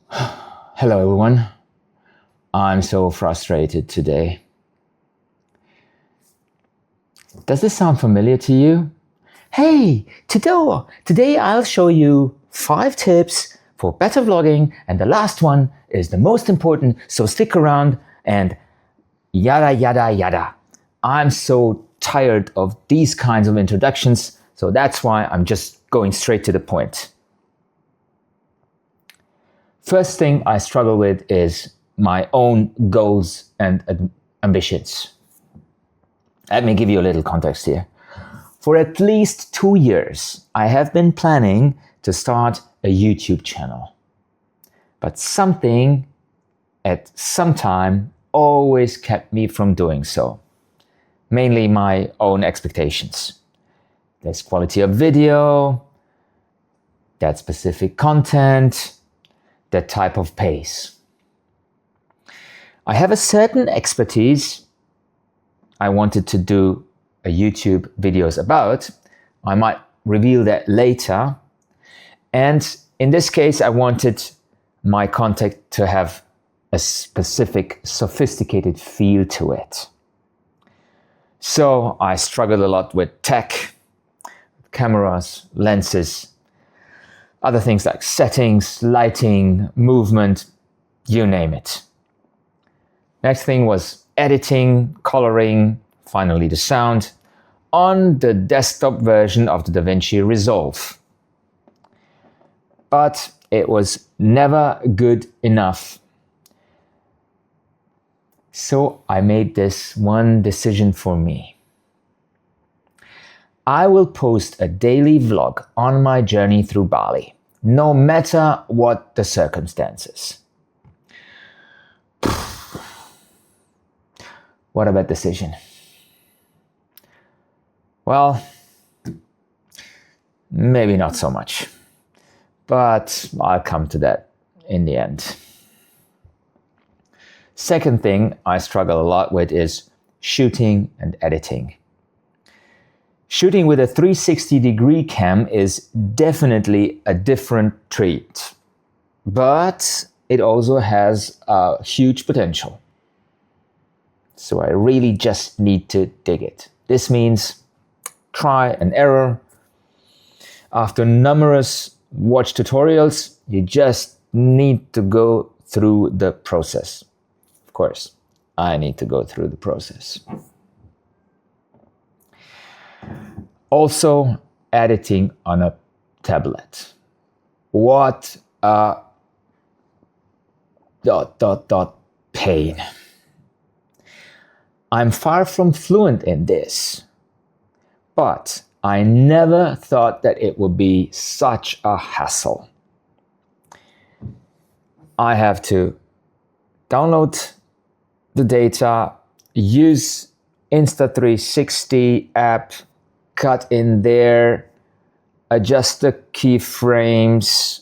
Hello everyone. I'm so frustrated today. Does this sound familiar to you? Hey, today I'll show you 5 tips for better vlogging, and the last one is the most important, so stick around and yada yada yada. I'm so tired of these kinds of introductions, so that's why I'm just going straight to the point. First thing I struggle with is my own goals and ambitions. Let me give you a little context here. For at least 2 years, I have been planning to start a YouTube channel. But something at some time always kept me from doing so. Mainly my own expectations. Less quality of video, that specific content, that type of pace. I have a certain expertise I wanted to do a YouTube videos about. I might reveal that later. And in this case, I wanted my content to have a specific, sophisticated feel to it. So I struggled a lot with tech, cameras, lenses, other things like settings, lighting, movement, you name it. Next thing was editing, coloring, finally the sound, on the desktop version of the DaVinci Resolve. But it was never good enough. So I made this one decision for me. I will post a daily vlog on my journey through Bali, no matter what the circumstances. What a bad decision. Well, maybe not so much, but I'll come to that in the end. Second thing I struggle a lot with is shooting and editing. Shooting with a 360-degree cam is definitely a different treat, but it also has a huge potential. So I really just need to dig it. This means try and error. After numerous watch tutorials, you just need to go through the process. Of course, I need to go through the process. Also, editing on a tablet. What a ... pain. I'm far from fluent in this, but I never thought that it would be such a hassle. I have to download the data, use Insta360 app, cut in there, adjust the keyframes,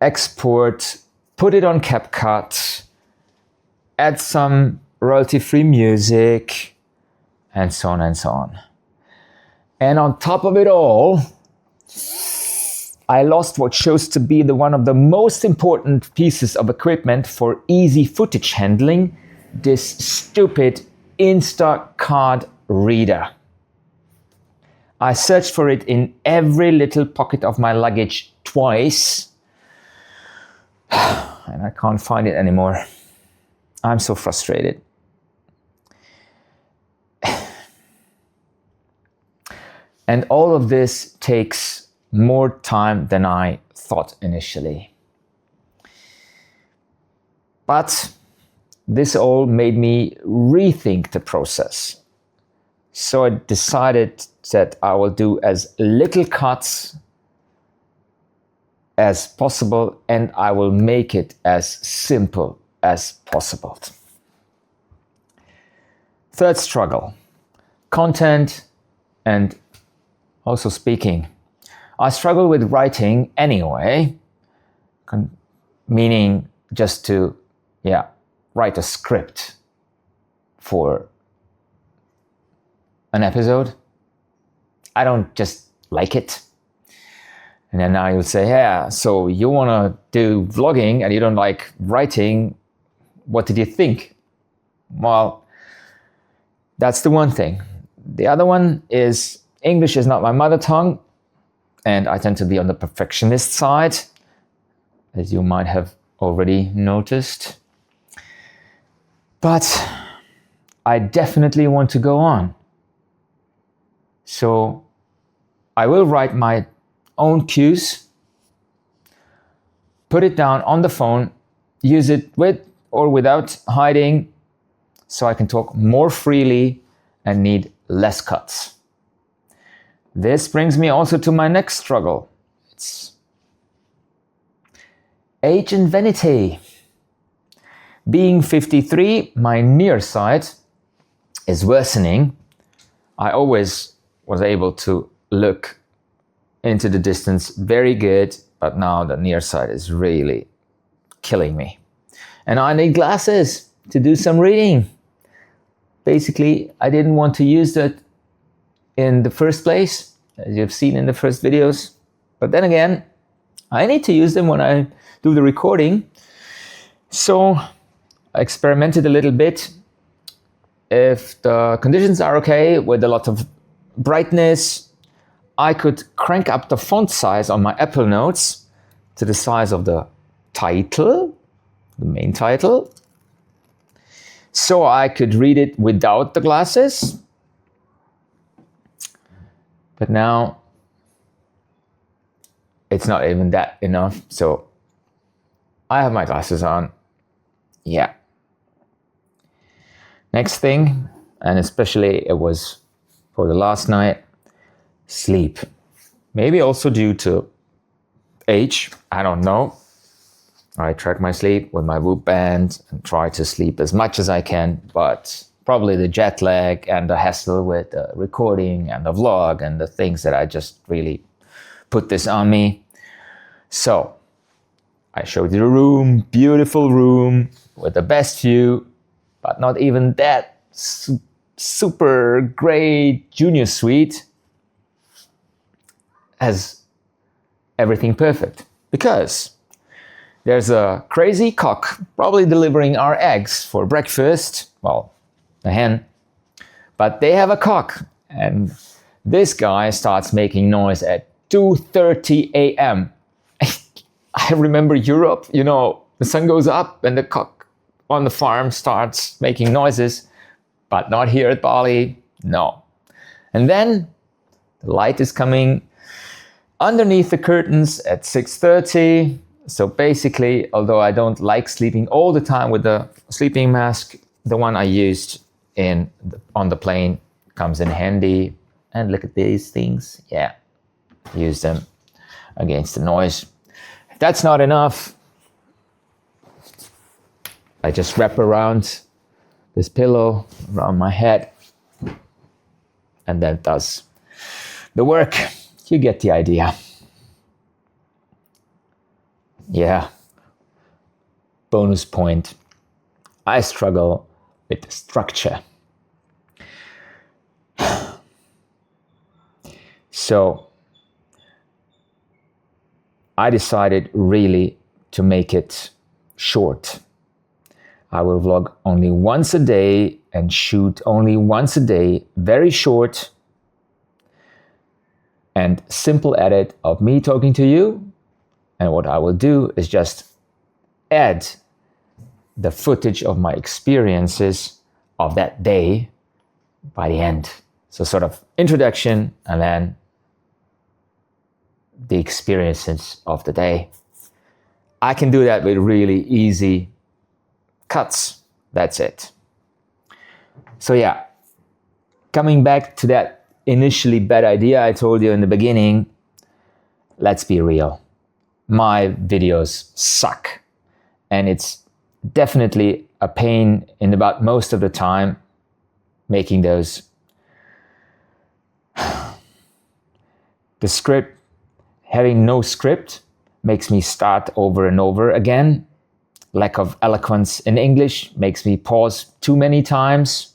export, put it on CapCut, add some royalty-free music, and so on and so on. And on top of it all, I lost what shows to be one of the most important pieces of equipment for easy footage handling, this stupid Instacart reader. I searched for it in every little pocket of my luggage twice, and I can't find it anymore. I'm so frustrated. And all of this takes more time than I thought initially. But this all made me rethink the process. So I decided that I will do as little cuts as possible, and I will make it as simple as possible. Third struggle, content and also speaking. I struggle with writing anyway, meaning just to write a script for an episode. I don't just like it. And then now you'll say, yeah, so you want to do vlogging and you don't like writing. What did you think? Well, that's the one thing. The other one is English is not my mother tongue, and I tend to be on the perfectionist side, as you might have already noticed. But I definitely want to go on. So I will write my own cues, put it down on the phone, use it with or without hiding, so I can talk more freely and need less cuts. This brings me also to my next struggle. It's age and vanity. Being 53, my nearsight is worsening. I always was able to look into the distance very good, but now the nearsight is really killing me. And I need glasses to do some reading. Basically, I didn't want to use that in the first place, as you've seen in the first videos. But then again, I need to use them when I do the recording. So I experimented a little bit. If the conditions are okay with a lot of brightness, I could crank up the font size on my Apple Notes to the size of the title, the main title, so I could read it without the glasses. But now it's not even that enough, so I have my glasses on. Yeah. Next thing, and especially it was for the last night, sleep. Maybe also due to age, I don't know. I track my sleep with my Whoop band and try to sleep as much as I can, but probably the jet lag and the hassle with the recording and the vlog and the things that I just really put this on me. So I showed you the room, beautiful room with the best view, but not even that super great junior suite has everything perfect, because there's a crazy cock probably delivering our eggs for breakfast. Well, a hen, but they have a cock, and this guy starts making noise at 2:30 a.m. I remember Europe, you know, the sun goes up and the cock on the farm starts making noises, but not here at Bali, no. And then the light is coming underneath the curtains at 6:30. So basically, although I don't like sleeping all the time with the sleeping mask, the one I used on the plane comes in handy. And look at these things. Yeah, use them against the noise. If that's not enough, I just wrap around this pillow around my head, and that does the work. You get the idea. Yeah. Bonus point. I struggle with the structure. So I decided really to make it short. I will vlog only once a day and shoot only once a day, very short and simple edit of me talking to you. And what I will do is just add the footage of my experiences of that day by the end. So sort of introduction and then the experiences of the day. I can do that with really easy cuts. That's it. So yeah, coming back to that initially bad idea I told you in the beginning, let's be real. My videos suck, and it's definitely a pain in the butt most of the time making those. The script, having no script, makes me start over and over again. Lack of eloquence in English makes me pause too many times.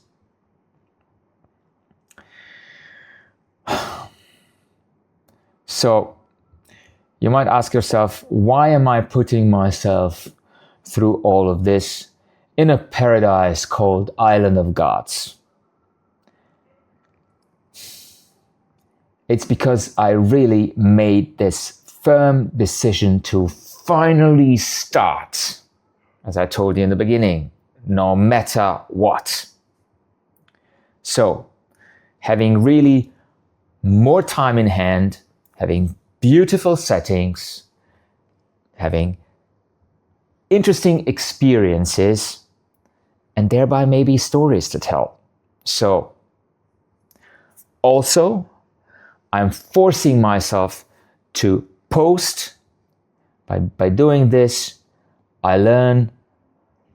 So You might ask yourself, why am I putting myself through all of this in a paradise called Island of Gods? It's because I really made this firm decision to finally start, as I told you in the beginning, no matter what. So, having really more time in hand, having beautiful settings, having interesting experiences, and thereby maybe stories to tell. So, also, I'm forcing myself to post. By doing this, I learn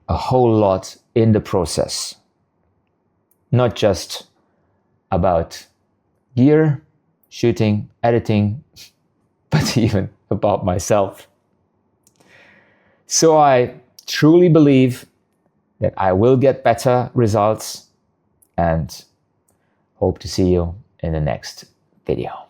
a whole lot in the process. Not just about gear, shooting, editing, but even about myself. So I truly believe that I will get better results and hope to see you in the next video.